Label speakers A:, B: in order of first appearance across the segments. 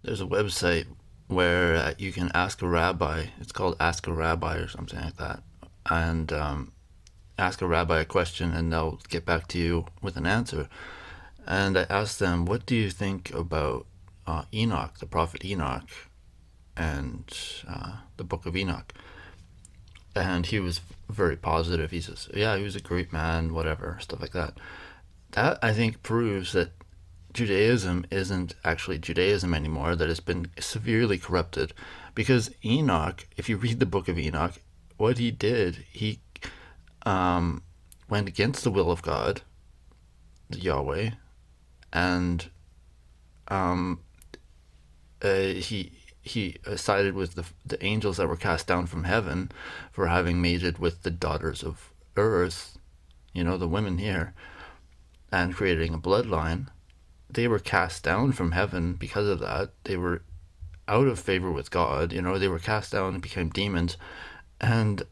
A: there's a website where you can ask a rabbi. It's called Ask a Rabbi or something like that, and ask a rabbi a question, and they'll get back to you with an answer. And I asked them, "What do you think about Enoch, the prophet Enoch, and the Book of Enoch?" And he was very positive. He says, "Yeah, he was a great man, whatever, stuff like that." That, I think, proves that Judaism isn't actually Judaism anymore, that it's been severely corrupted. Because Enoch, if you read the Book of Enoch, what he did, he went against the will of God, Yahweh, and he sided with the angels that were cast down from heaven for having mated with the daughters of earth, the women here, and creating a bloodline. They were cast down from heaven because of that. They were out of favor with God. They were cast down and became demons. And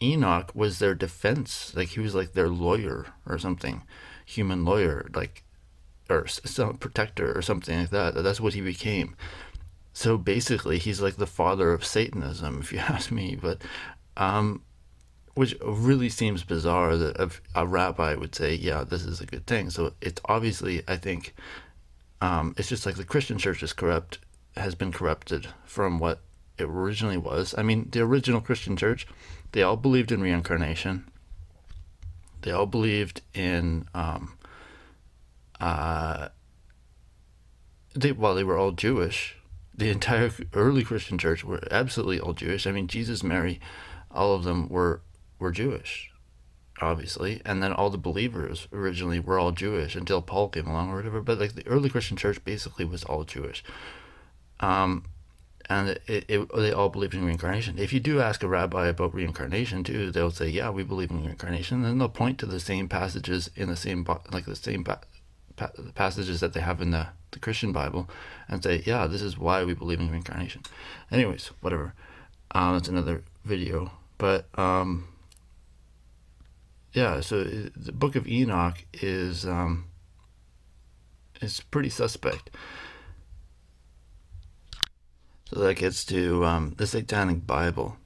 A: Enoch was their defense. Like, he was like their lawyer or something, human lawyer, like, or some protector or something like that. That's what he became. So basically, he's like the father of Satanism, if you ask me. But which really seems bizarre that a rabbi would say, yeah, this is a good thing. So it's obviously, I think, it's just like the Christian church has been corrupted from what it originally was. I mean, the original Christian church, they all believed in reincarnation. They all believed in, they were all Jewish. The entire early Christian church were absolutely all Jewish. I mean, Jesus, Mary, all of them were Jewish, obviously, and then all the believers originally were all Jewish until Paul came along or whatever. But like the early Christian church basically was all Jewish, and they all believed in reincarnation. If you do ask a rabbi about reincarnation too, they'll say, "Yeah, we believe in reincarnation." And then they'll point to the same passages in the same passages that they have in the Christian Bible, and say, "Yeah, this is why we believe in reincarnation." Anyways, whatever. That's another video, but yeah, so the Book of Enoch is pretty suspect. So that gets to the Satanic Bible.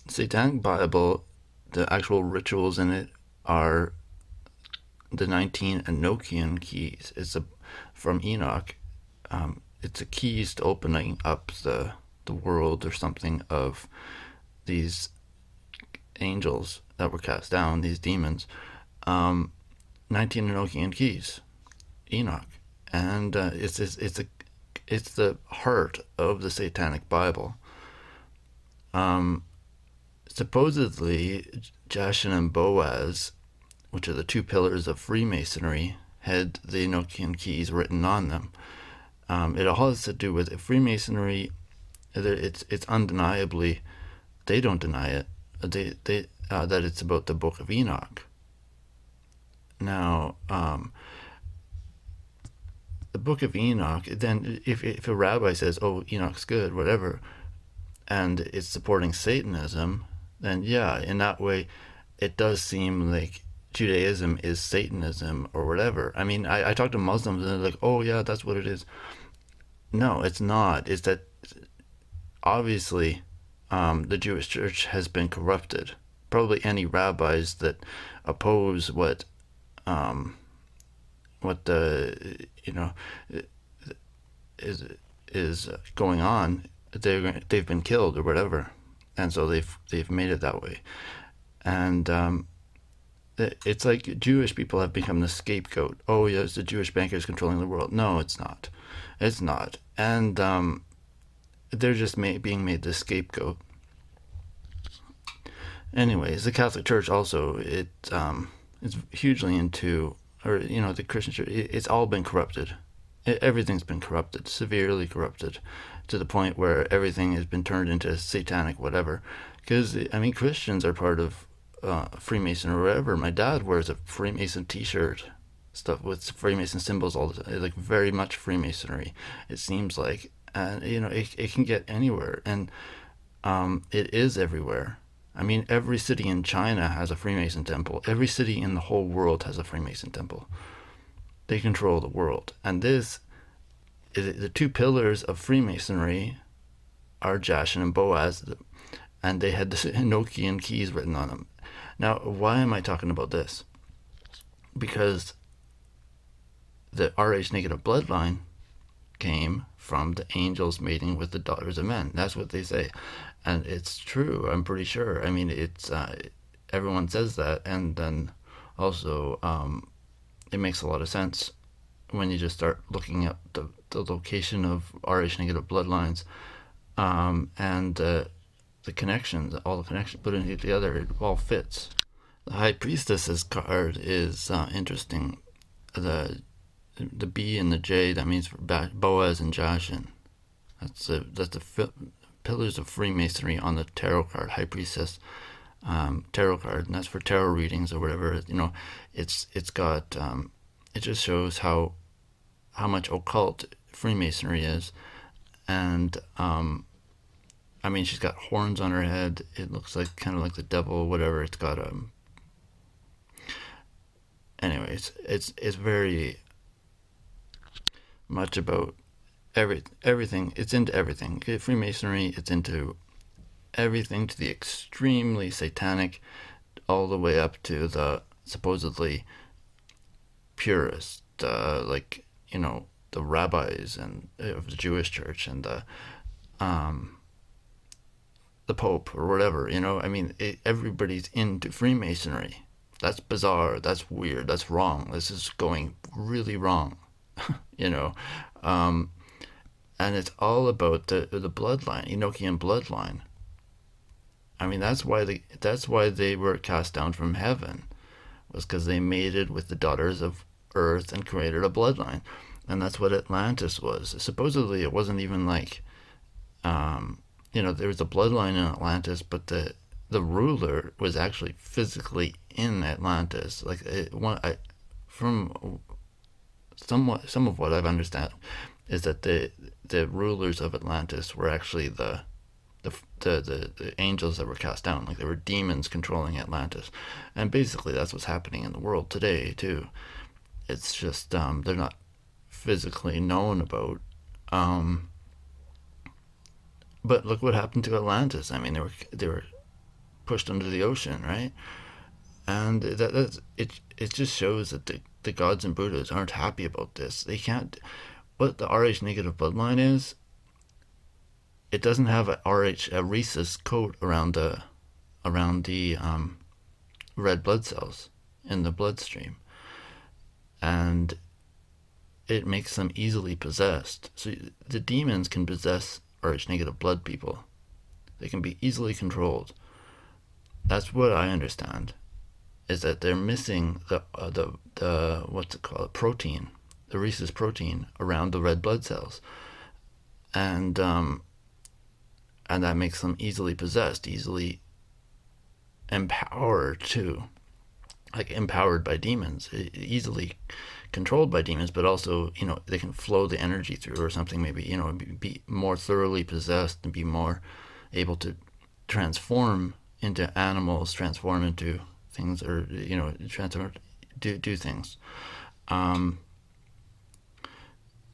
A: The Satanic Bible, the actual rituals in it are the 19 Enochian keys. From Enoch. It's a keys to opening up the world or something of these angels that were cast down, these demons. 19 Enochian keys, Enoch, and it's the heart of the Satanic Bible. Supposedly, Jachin and Boaz, which are the two pillars of Freemasonry, had the Enochian keys written on them. It all has to do with Freemasonry. It's undeniably, they don't deny it. That it's about the Book of Enoch. Now, the Book of Enoch. Then, if a rabbi says, "Oh, Enoch's good," whatever, and it's supporting Satanism, then yeah, in that way, it does seem like Judaism is Satanism or whatever. I mean, I talk to Muslims and they're like, "Oh yeah, that's what it is." No, it's not. It's that obviously the Jewish church has been corrupted. Probably any rabbis that oppose what the is going on, they've been killed or whatever, and so they've made it that way. And it's like Jewish people have become the scapegoat. Oh yes, the Jewish bankers controlling the world. No, it's not. It's not. And they're just being made the scapegoat. Anyways, the Catholic Church also, it's hugely into, or the Christian Church. It's all been corrupted. Everything's been corrupted, severely corrupted, to the point where everything has been turned into satanic whatever. Because I mean, Christians are part of Freemason or whatever. My dad wears a Freemason T-shirt, stuff with Freemason symbols all the time, like very much Freemasonry. It seems like, and it can get anywhere, and it is everywhere. I mean, every city in China has a Freemason temple. Every city in the whole world has a Freemason temple. They control the world, and this the two pillars of Freemasonry are Jachin and Boaz, and they had the Enochian keys written on them. Now, why am I talking about this? Because the Rh negative bloodline came from the angels mating with the daughters of men. That's what they say, and it's true. I'm pretty sure. I mean, it's everyone says that, and then also it makes a lot of sense when you just start looking at the location of Rh negative bloodlines and the connections, all the connections put in together. It all fits. The High Priestess's card is interesting. The B and the J, that means for Boaz and Jachin. That's the pillars of Freemasonry on the tarot card, High Priestess tarot card, and that's for tarot readings or whatever. You know, it's got it just shows how much occult Freemasonry is, and I mean, she's got horns on her head. It looks like kind of like the devil, whatever. It's got anyways, it's very much about everything. It's into everything. Freemasonry, it's into everything, to the extremely satanic, all the way up to the supposedly purist, like, you know, the rabbis and of the Jewish church and the Pope or whatever. You know, I mean, everybody's into Freemasonry. That's bizarre. That's weird. That's wrong. This is going really wrong. You know, and it's all about the bloodline, Enochian bloodline. I mean, that's why they were cast down from heaven, was because they mated with the daughters of Earth and created a bloodline, and that's what Atlantis was. Supposedly, it wasn't even like, you know, there was a bloodline in Atlantis, but the ruler was actually physically in Atlantis. Like from some of what I've understand is that the rulers of Atlantis were actually the angels that were cast down. Like, they were demons controlling Atlantis, and basically that's what's happening in the world today too. It's just they're not physically known about. But look what happened to Atlantis. I mean, they were pushed under the ocean, right? And it just shows that the gods and Buddhas aren't happy about this. They can't. What the Rh negative bloodline is, it doesn't have a rhesus coat around the red blood cells in the bloodstream, and it makes them easily possessed. So the demons can possess Rh negative blood people. They can be easily controlled. That's what I understand. Is that they're missing the what's it called, protein, the rhesus protein around the red blood cells, and that makes them easily possessed, easily empowered too, like empowered by demons, easily controlled by demons, but also, you know, they can flow the energy through or something. Maybe, you know, be more thoroughly possessed and be more able to transform into animals, transform into things, or, you know, do things.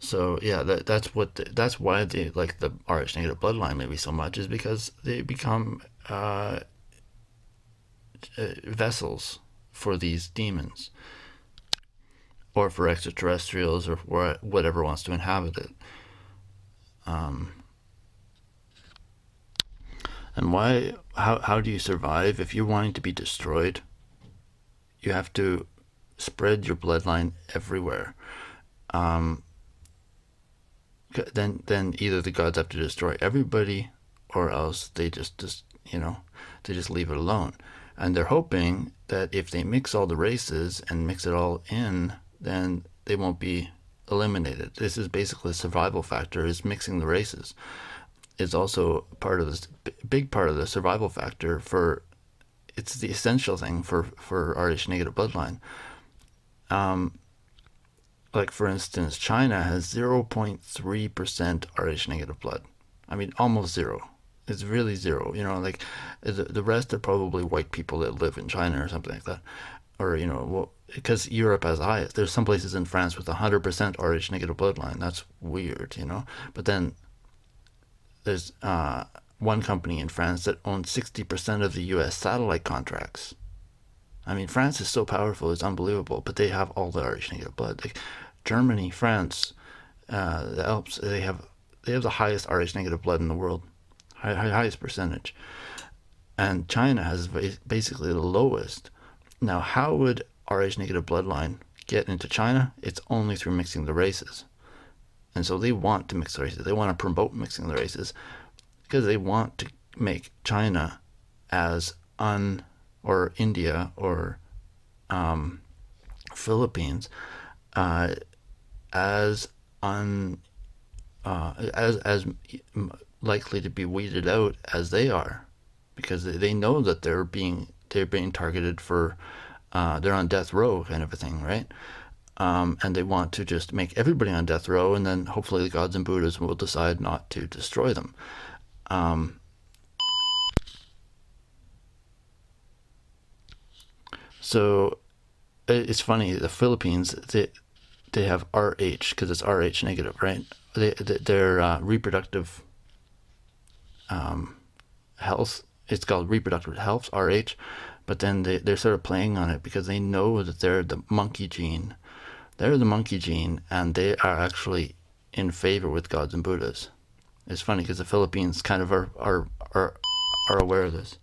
A: So yeah, that's why they like the Rh negative bloodline maybe so much, is because they become vessels for these demons, or for extraterrestrials, or for whatever wants to inhabit it. And how do you survive if you're wanting to be destroyed? You have to spread your bloodline everywhere. Then either the gods have to destroy everybody, or else they just you know, they just leave it alone. And they're hoping that if they mix all the races and mix it all in, then they won't be eliminated. This is basically a survival factor, is mixing the races. It's also part of this big part of the survival factor for, it's the essential thing for Rh negative bloodline. Like, for instance, China has 0.3% Rh negative blood. I mean, almost zero. It's really zero. You know, like the rest are probably white people that live in China or something like that, or, you know, because Europe has highest. There's some places in France with 100% Rh negative bloodline. That's weird, you know. But then there's one company in France that owns 60% of the U.S. satellite contracts. I mean, France is so powerful; it's unbelievable. But they have all the Rh negative blood. Like Germany, France, the Alps, they have the highest Rh negative blood in the world, highest percentage, and China has basically the lowest. Now, how would Rh negative bloodline get into China? It's only through mixing the races. And so they want to mix the races. They want to promote mixing the races because they want to make China as or India or Philippines as as likely to be weeded out as they are, because they know that they're being targeted for they're on death row kind of a thing, right? And they want to just make everybody on death row, and then hopefully the gods and Buddhas will decide not to destroy them. So it's funny. The Philippines, they have RH because it's Rh negative, right? Their reproductive health. It's called reproductive health, RH, but then they're sort of playing on it because they know that they're the monkey gene. They're the monkey gene, and they are actually in favor with gods and Buddhas. It's funny because the Philippines kind of are aware of this.